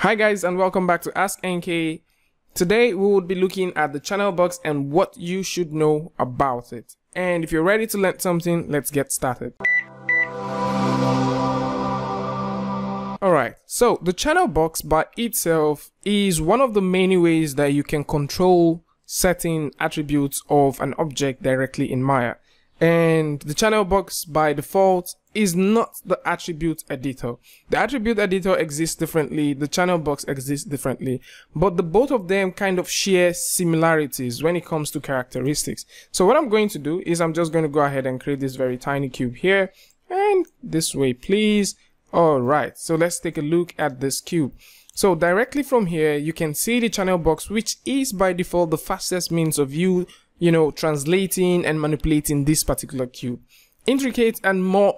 Hi guys, and welcome back to askNK. Today we will be looking at the channel box and what you should know about it. And if you're ready to learn something, let's get started. Alright, so the channel box by itself is one of the many ways that you can control certain attributes of an object directly in Maya. And the channel box by default is not the attribute editor. The attribute editor exists differently, the channel box exists differently, but the both of them kind of share similarities when it comes to characteristics. So what I'm going to do is I'm just going to go ahead and create this very tiny cube here, and this way please. Alright, so let's take a look at this cube. So directly from here you can see the channel box, which is by default the fastest means of you translating and manipulating this particular cube. Intricate and more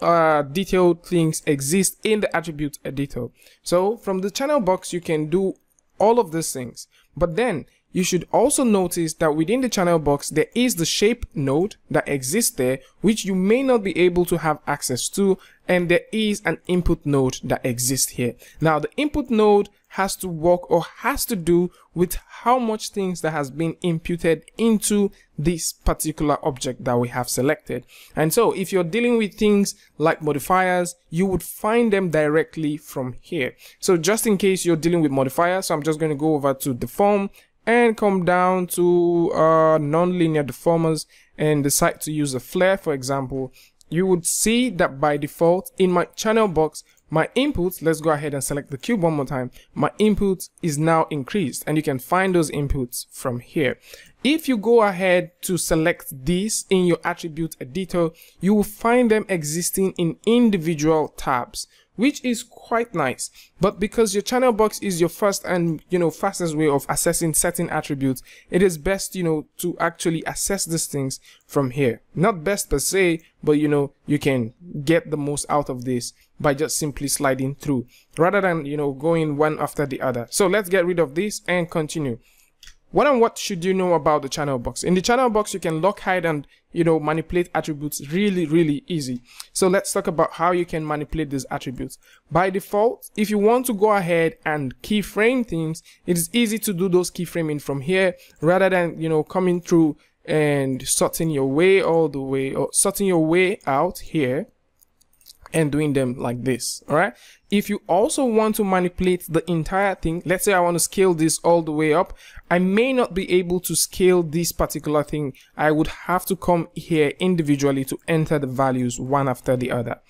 detailed things exist in the attribute editor. So from the channel box you can do all of these things, but then you should also notice that within the channel box there is the shape node that exists there, which you may not be able to have access to, and there is an input node that exists here. Now the input node has to work or has to do with how much things that has been imputed into this particular object that we have selected. And so if you're dealing with things like modifiers, you would find them directly from here. So just in case you're dealing with modifiers, so I'm just going to go over to deform and come down to non-linear deformers and decide to use a flare, for example. You would see that by default in my channel box, my input, let's go ahead and select the cube one more time, my input is now increased, and you can find those inputs from here. If you go ahead to select this in your attribute editor, you will find them existing in individual tabs, which is quite nice. But because your channel box is your first and fastest way of assessing certain attributes, it is best to actually assess these things from here. Not best per se, but you can get the most out of this by just simply sliding through rather than going one after the other. So let's get rid of this and continue. What should you know about the channel box? In the channel box you can lock, hide, and manipulate attributes really easy. So let's talk about how you can manipulate these attributes. By default, if you want to go ahead and keyframe things, it is easy to do those keyframing from here rather than coming through and sorting your way all the way, or sorting your way out here and doing them like this. All right, if you also want to manipulate the entire thing, let's say I want to scale this all the way up, I may not be able to scale this particular thing. I would have to come here individually to enter the values one after the other.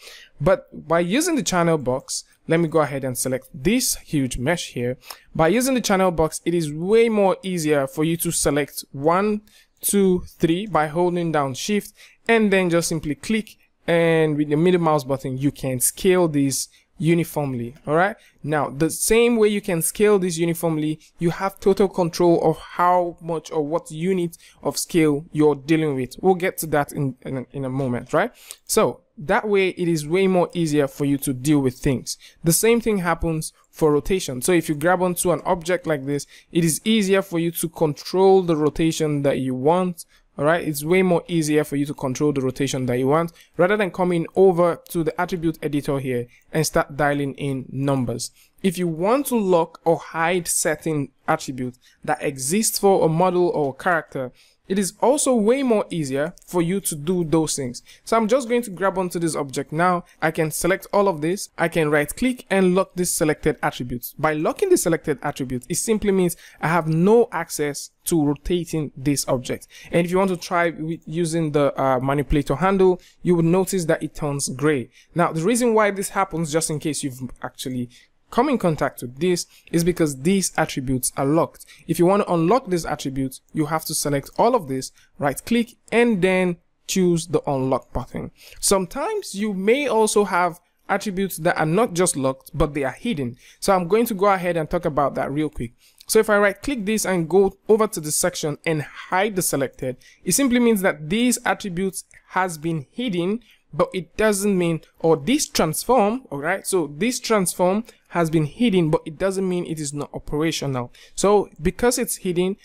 But by using the channel box, let me go ahead and select this huge mesh here. By using the channel box, it is way more easier for you to select 1, 2, 3 by holding down shift and then just simply click, and with the middle mouse button you can scale this uniformly. All right, now the same way you can scale this uniformly, you have total control of how much or what unit of scale you're dealing with. We'll get to that in a moment, right? So that way it is way more easier for you to deal with things. The same thing happens for rotation. So if you grab onto an object like this, it is easier for you to control the rotation that you want. All right, it's way more easier for you to control the rotation that you want rather than coming over to the attribute editor here and start dialing in numbers. If you want to lock or hide certain attributes that exist for a model or a character, it is also way more easier for you to do those things. So I'm just going to grab onto this object now. I can select all of this. I can right click and lock this selected attributes. By locking the selected attributes, it simply means I have no access to rotating this object. And if you want to try with using the manipulator handle, you would notice that it turns gray. Now the reason why this happens, just in case you've actually come in contact with this, is because these attributes are locked. If you want to unlock these attributes, you have to select all of this, right click, and then choose the unlock button. Sometimes you may also have attributes that are not just locked, but they are hidden. So I'm going to go ahead and talk about that real quick. So if I right click this and go over to the section and hide the selected, it simply means that these attributes has been hidden, but it doesn't mean, or this transform, all right, so this transform has been hidden, but it doesn't mean it is not operational. So because it's hidden,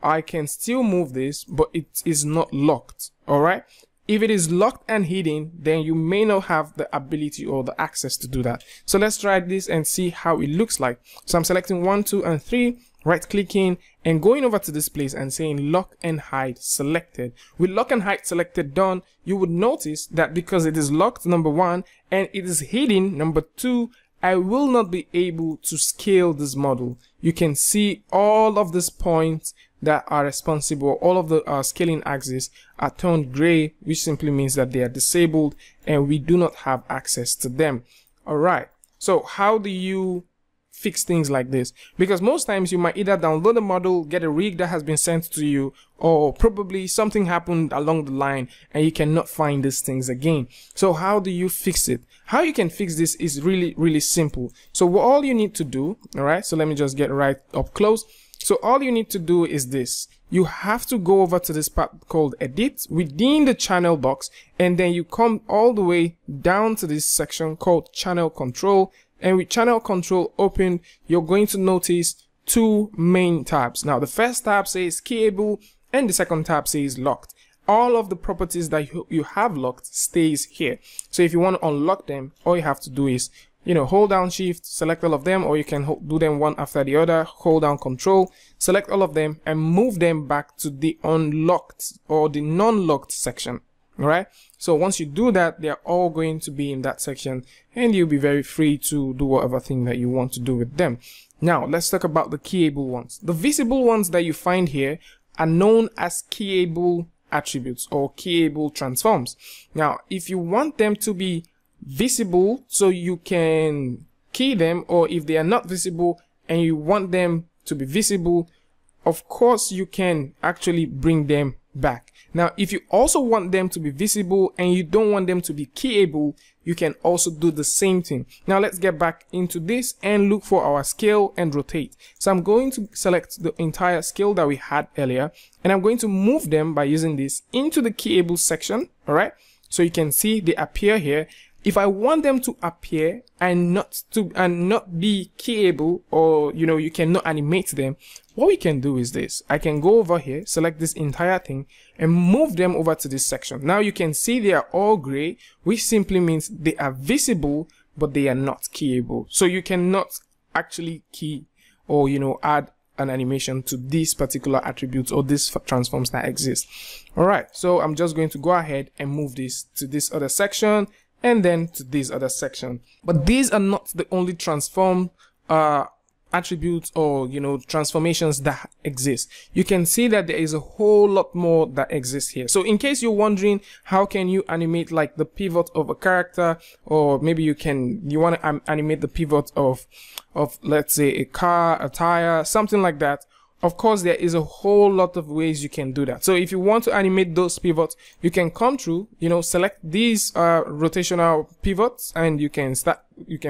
I can still move this, but it is not locked. All right, If it is locked and hidden, then you may not have the ability or the access to do that. So let's try this and see how it looks like. So I'm selecting 1, 2, and 3, right clicking and going over to this place and saying lock and hide selected. With lock and hide selected done, you would notice that because it is locked, number 1, and it is hidden, number 2, I will not be able to scale this model. You can see all of these points that are responsible, all of the scaling axes are turned gray, which simply means that they are disabled and we do not have access to them. All right, so how do you fix things like this? Because most times you might either download a model, get a rig that has been sent to you, or probably something happened along the line and you cannot find these things again. So how do you fix it? How you can fix this is really simple. So all you need to do, all right, so let me just get right up close. So all you need to do is this. You have to go over to this part called edit within the channel box, and then you come all the way down to this section called channel control. And with channel control open, you're going to notice 2 main tabs. Now the first tab says keyable and the second tab says locked. All of the properties that you have locked stays here. So if you want to unlock them, all you have to do is, you know, hold down shift, select all of them, or you can do them one after the other, hold down control, select all of them and move them back to the unlocked or the non-locked section. All right, so once you do that, they're all going to be in that section and you'll be very free to do whatever thing that you want to do with them. Now let's talk about the keyable ones. The visible ones that you find here are known as keyable attributes or keyable transforms. Now if you want them to be visible so you can key them, or if they are not visible and you want them to be visible, of course you can actually bring them back. Now if you also want them to be visible and you don't want them to be keyable, you can also do the same thing. Now let's get back into this and look for our scale and rotate. So I'm going to select the entire scale that we had earlier and I'm going to move them by using this into the keyable section. All right, so you can see they appear here. If I want them to appear and not be keyable, or you know, you cannot animate them, what we can do is this. I can go over here, select this entire thing and move them over to this section. Now you can see they are all gray, which simply means they are visible but they are not keyable. So you cannot actually key or, you know, add an animation to these particular attributes or these transforms that exist. All right, so I'm just going to go ahead and move this to this other section and then to this other section. But these are not the only transform attributes or, you know, transformations that exist. You can see that there is a whole lot more that exists here. So in case you're wondering how can you animate like the pivot of a character, or maybe you want to animate the pivot of let's say a car, a tire, something like that. Of course, there is a whole lot of ways you can do that. So if you want to animate those pivots, you can come through, you know, select these rotational pivots and you can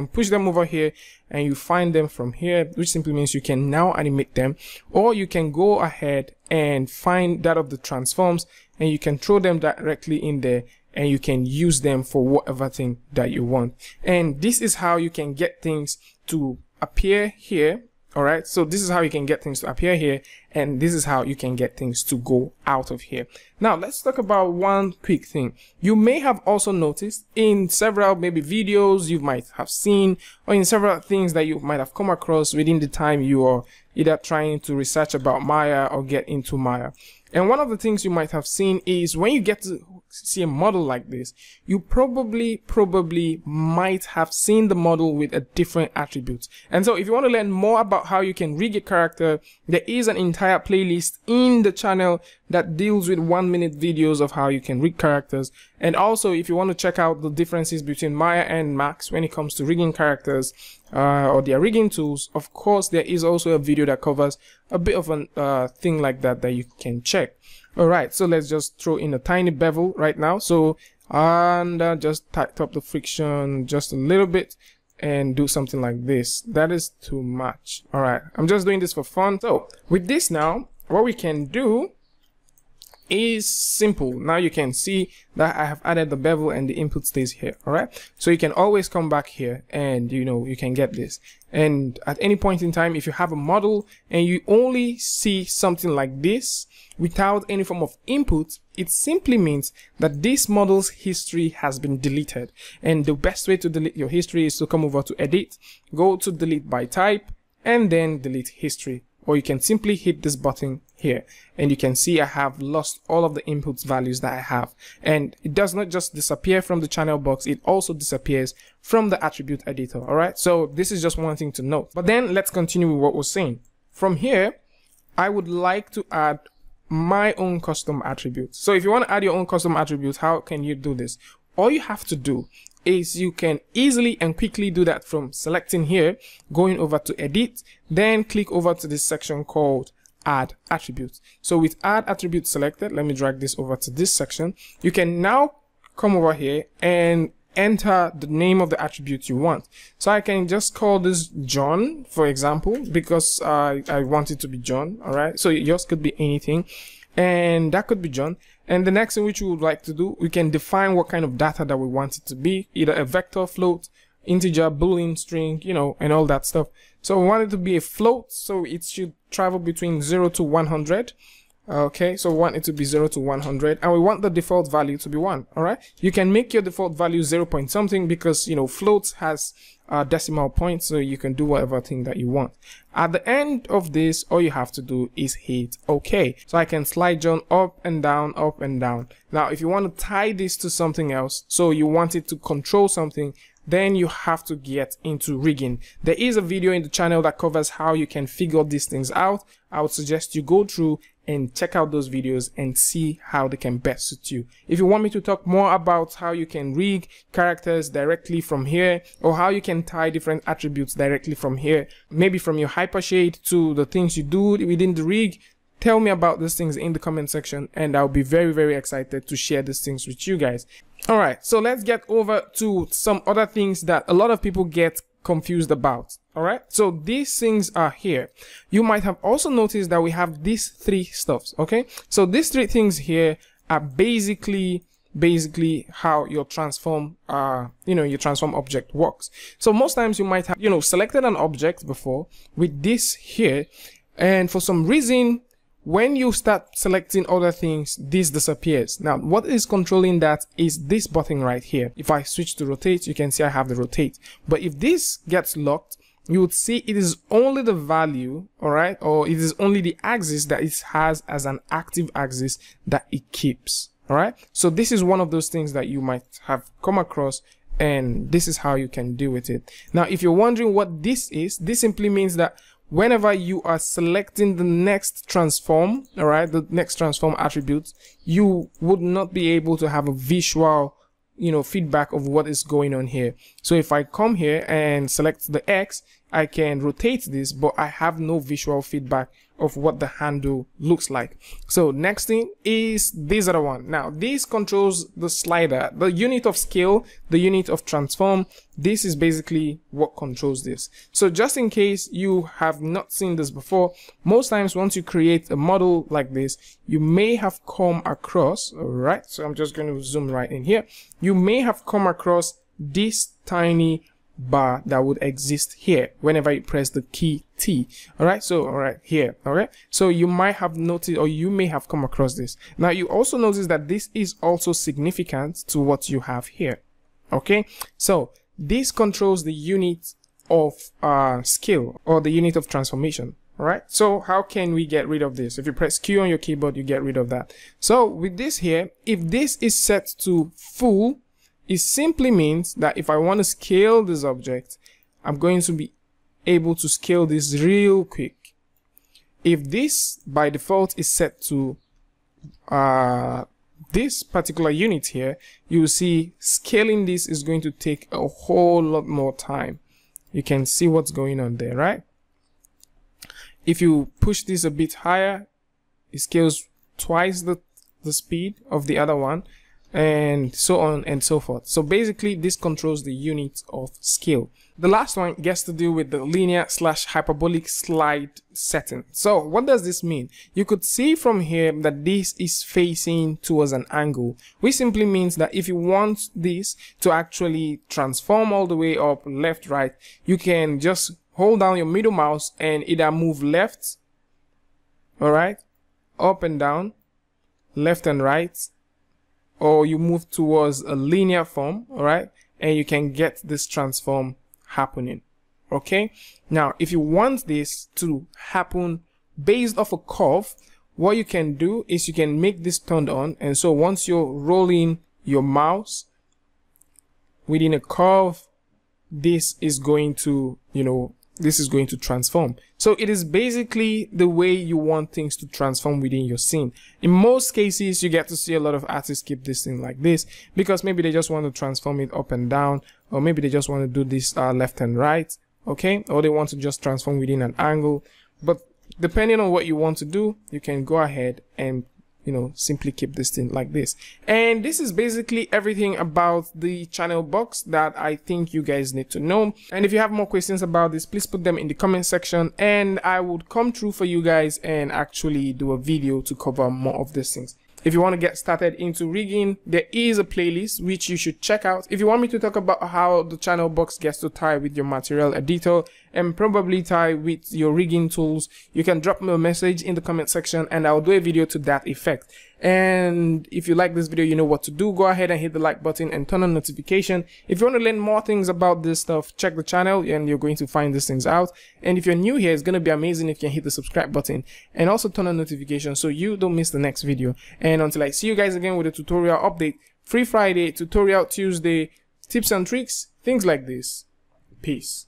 push them over here and you find them from here, which simply means you can now animate them. Or you can go ahead and find that of the transforms and you can throw them directly in there and you can use them for whatever thing that you want. And this is how you can get things to appear here. All right, so this is how you can get things to appear here, and this is how you can get things to go out of here. Now let's talk about one quick thing. You may have also noticed in several maybe videos you might have seen, or in several things that you might have come across within the time you are either trying to research about Maya or get into Maya. And one of the things you might have seen is when you get to see a model like this, you probably might have seen the model with a different attribute. And so if you want to learn more about how you can rig a character, there is an entire playlist in the channel that deals with 1-minute videos of how you can rig characters. And also if you want to check out the differences between Maya and Max when it comes to rigging characters, or their rigging tools, of course there is also a video that covers a bit of a thing like that you can check. All right, so let's just throw in a tiny bevel right now. So and just tighten up the friction just a little bit and do something like this. That is too much. All right, I'm just doing this for fun. So with this now, what we can do is simple. Now you can see that I have added the bevel and the input stays here. All right, so you can always come back here and you can get this. And at any point in time, if you have a model and you only see something like this without any form of input, it simply means that this model's history has been deleted. And the best way to delete your history is to come over to edit, go to delete by type, and then delete history. Or you can simply hit this button here and you can see I have lost all of the inputs values that I have. And it does not just disappear from the channel box, it also disappears from the attribute editor. All right, so this is just one thing to note. But then let's continue with what we're saying. From here, I would like to add my own custom attributes. So if you want to add your own custom attributes, how can you do this? All you have to do is you can easily and quickly do that from selecting here, going over to edit, then click over to this section called add attributes. So with add attribute selected, let me drag this over to this section. You can now come over here and enter the name of the attribute you want. So I can just call this John, for example, because I want it to be John. All right, so yours could be anything, and that could be John. And the next thing which we would like to do, we can define what kind of data that we want it to be, either a vector, float, integer, boolean, string, and all that stuff. So we want it to be a float, so it should travel between 0 to 100. Okay, so we want it to be 0 to 100, and we want the default value to be 1. All right, you can make your default value 0 point something because floats has decimal points, so you can do whatever thing that you want. At the end of this, all you have to do is hit OK. So I can slide John up and down, up and down. Now if you want to tie this to something else, so you want it to control something, then you have to get into rigging. There is a video in the channel that covers how you can figure these things out. I would suggest you go through and check out those videos and see how they can best suit you. If you want me to talk more about how you can rig characters directly from here, or how you can tie different attributes directly from here, maybe from your hypershade to the things you do within the rig, tell me about these things in the comment section and I'll be very, very excited to share these things with you guys. All right, so let's get over to some other things that a lot of people get confused about. All right, so these things are here. You might have also noticed that we have these three stuffs. Okay, so these three things here are basically how your transform your transform object works. So most times you might have selected an object before with this here, and for some reason when you start selecting other things, this disappears. Now, what is controlling that is this button right here. If I switch to rotate, you can see I have the rotate. But if this gets locked, you would see it is only the value, all right, or it is only the axis that it has as an active axis that it keeps. All right, so this is one of those things that you might have come across, and this is how you can deal with it. Now, if you're wondering what this is, this simply means that whenever you are selecting the next transform, all right, the next transform attribute, you would not be able to have a visual, feedback of what is going on here. So if I come here and select the X, I can rotate this, but I have no visual feedback of what the handle looks like. So next thing is this other one. Now this controls the slider, the unit of scale, the unit of transform. This is basically what controls this. So just in case you have not seen this before, most times once you create a model like this, you may have come across, all right, so I'm just going to zoom right in here. You may have come across this tiny bar that would exist here whenever you press the key T. All right, so all right here. All right, so you might have noticed, or you may have come across this. Now you also notice that this is also significant to what you have here. Okay, so this controls the unit of scale, or the unit of transformation. All right, so how can we get rid of this? If you press Q on your keyboard, you get rid of that. So with this here, if this is set to full, it simply means that if I want to scale this object, I'm going to be able to scale this real quick. If this by default is set to this particular unit here, you will see scaling this is going to take a whole lot more time. You can see what's going on there, right? If you push this a bit higher, it scales twice the speed of the other one. and so on and so forth. So basically this controls the unit of scale. The last one gets to do with the linear/hyperbolic slide setting. So what does this mean? You could see from here that this is facing towards an angle, which simply means that if you want this to actually transform all the way up left, right, you can just hold down your middle mouse and either move left, all right, up and down, left and right, or you move towards a linear form, all right, and you can get this transform happening. Okay, now if you want this to happen based off a curve, what you can do is you can make this turned on, and so once you're rolling your mouse within a curve, this is going to, this is going to transform. So it is basically the way you want things to transform within your scene. In most cases, you get to see a lot of artists keep this thing like this because maybe they just want to transform it up and down, or maybe they just want to do this left and right, okay, or they want to just transform within an angle. But depending on what you want to do, you can go ahead and simply keep this thing like this. And this is basically everything about the channel box that I think you guys need to know. And if you have more questions about this, please put them in the comment section and I would come through for you guys and actually do a video to cover more of these things. If you want to get started into rigging, there is a playlist which you should check out. If you want me to talk about how the channel box gets to tie with your material editor and probably tie with your rigging tools, you can drop me a message in the comment section and I'll do a video to that effect. And if you like this video, you know what to do. Go ahead and hit the like button and turn on notification. If you want to learn more things about this stuff, check the channel and you're going to find these things out. And if you're new here, it's going to be amazing if you can hit the subscribe button and also turn on notifications so you don't miss the next video. And until I see you guys again with a tutorial update, Free Friday, Tutorial Tuesday, tips and tricks, things like this. Peace.